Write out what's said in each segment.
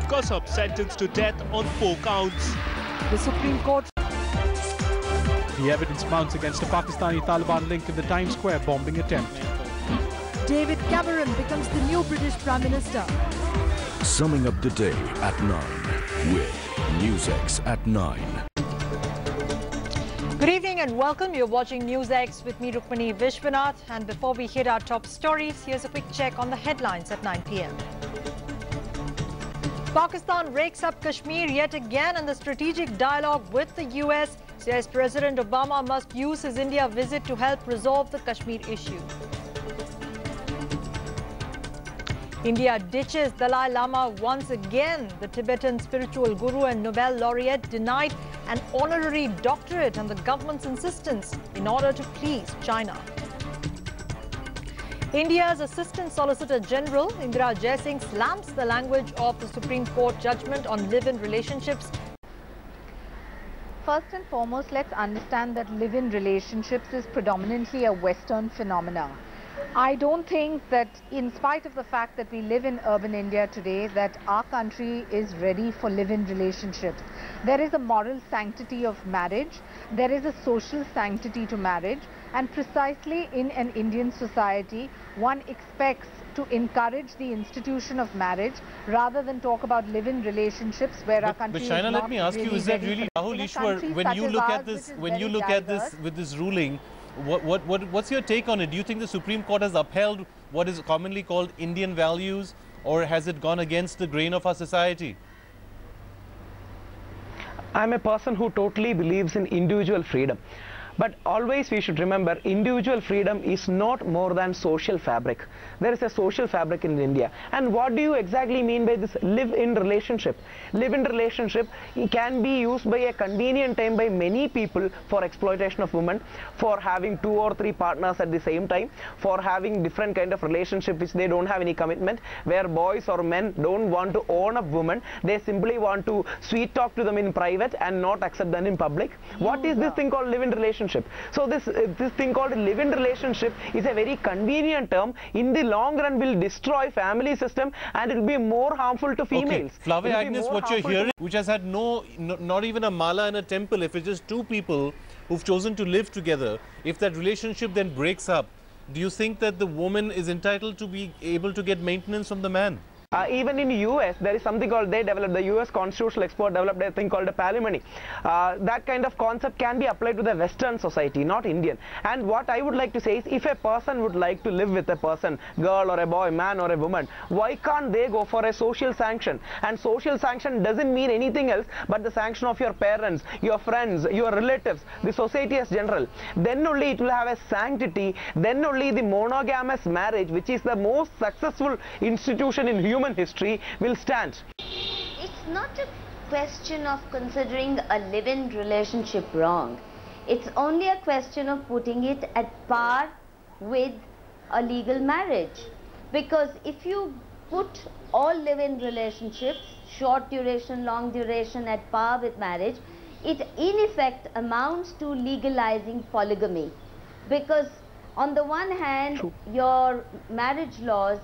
Kasab sentenced to death on 4 counts. The Supreme Court. The evidence mounts against a Pakistani Taliban link in the Times Square bombing attempt. David Cameron becomes the new British Prime Minister. Summing up the day at 9 with News X at 9. Good evening and welcome. You're watching News X with me, Rukmini Vishwanath. And before we hit our top stories, here's a quick check on the headlines at 9 p.m. Pakistan rakes up Kashmir yet again in the strategic dialogue with the US. Says President Obama must use his India visit to help resolve the Kashmir issue. India ditches Dalai Lama once again. The Tibetan spiritual guru and Nobel laureate denied an honorary doctorate on the government's insistence in order to please China. India's Assistant Solicitor General Indira Jaising slams the language of the Supreme Court judgment on live-in relationships. First and foremost, let's understand that live-in relationships is predominantly a Western phenomenon. I don't think that, in spite of the fact that we live in urban India today, that our country is ready for live-in relationships. There is a moral sanctity of marriage, there is a social sanctity to marriage, and precisely in an Indian society, one expects to encourage the institution of marriage rather than talk about live-in relationships where our country is not. But Shaina, let me ask you, is that really Rahul Easwar, when you look at this, with this ruling, what's your take on it? Do you think the Supreme Court has upheld what is commonly called Indian values, or has it gone against the grain of our society? I'm a person who totally believes in individual freedom. But always we should remember, individual freedom is not more than social fabric. There is a social fabric in India. And what do you exactly mean by this live-in relationship? Live-in relationship can be used by a convenient time by many people for exploitation of women, for having 2 or 3 partners at the same time, for having different kind of relationship which they don't have any commitment, where boys or men don't want to own up women. They simply want to sweet talk to them in private and not accept them in public. What is this thing called live-in relationship? So this thing called live-in relationship is a very convenient term. In the long run will destroy family system and it will be more harmful to females. Okay. Flave Agnes, what you're hearing, which has had not even a mala in a temple, if it's just 2 people who've chosen to live together, if that relationship then breaks up, do you think that the woman is entitled to be able to get maintenance from the man? Even in the US, there is something called, the US constitutional expert developed a thing called a palimony. That kind of concept can be applied to the Western society, not Indian. And what I would like to say is, if a person would like to live with a person, girl or a boy, man or a woman, why can't they go for a social sanction? And social sanction doesn't mean anything else but the sanction of your parents, your friends, your relatives, the society as general. Then only it will have a sanctity, then only the monogamous marriage, which is the most successful institution in human history, will stand. It's not a question of considering a live-in relationship wrong. It's only a question of putting it at par with a legal marriage. Because if you put all live-in relationships, short duration, long duration, at par with marriage, it in effect amounts to legalizing polygamy. Because on the one hand, your marriage laws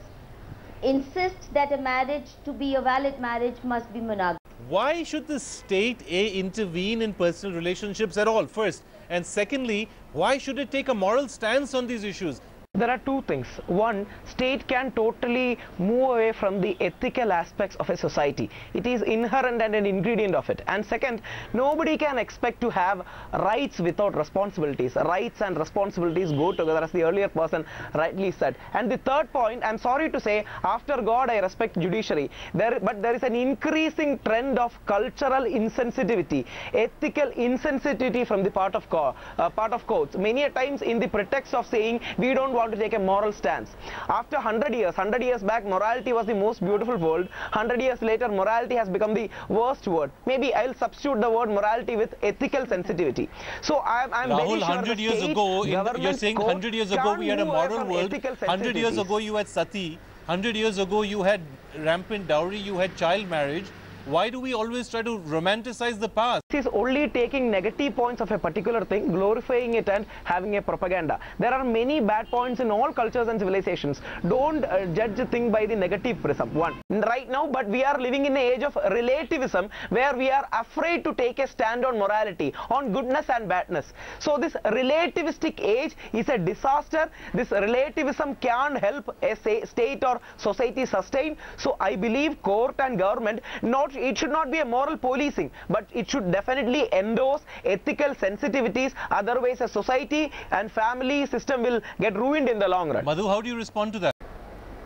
insist that a marriage, to be a valid marriage, must be monogamous. Why should the state intervene in personal relationships at all, first? And secondly, why should it take a moral stance on these issues? There are 2 things. One, state can totally move away from the ethical aspects of a society. It is inherent and an ingredient of it. And second, nobody can expect to have rights without responsibilities. Rights and responsibilities go together, as the earlier person rightly said. And the third point, I'm sorry to say, after God I respect judiciary, but there is an increasing trend of cultural insensitivity, ethical insensitivity from the part of courts. Many a times in the pretext of saying we don't want to take a moral stance. After 100 years back, morality was the most beautiful word. 100 years later, morality has become the worst word. Maybe I'll substitute the word morality with ethical sensitivity. So I'm Rahul, very sure 100 years ago, you're saying 100 years ago we had a moral world. 100 years ago you had sati. 100 years ago you had rampant dowry, you had child marriage. Why do we always try to romanticize the past? is only taking negative points of a particular thing, glorifying it and having a propaganda. There are many bad points in all cultures and civilizations. Don't judge a thing by the negative prism. One, right now, but we are living in an age of relativism where we are afraid to take a stand on morality, on goodness and badness. So this relativistic age is a disaster. This relativism can't help a state or society sustain. So I believe court and government, it should not be a moral policing, but it should definitely endorse ethical sensitivities. Otherwise a society and family system will get ruined in the long run. Madhu, how do you respond to that?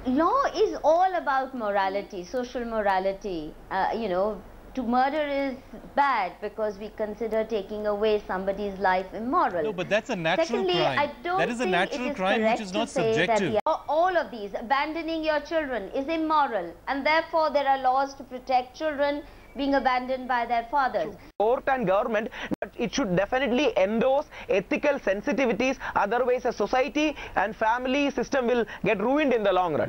Law is all about morality, social morality. You know, to murder is bad because we consider taking away somebody's life immoral. No, but that's a natural Secondly, crime. I don't that is a think natural it is crime which is not subjective. That all of these, abandoning your children is immoral, and therefore there are laws to protect children being abandoned by their fathers. Court and government, but it should definitely endorse ethical sensitivities. Otherwise a society and family system will get ruined in the long run.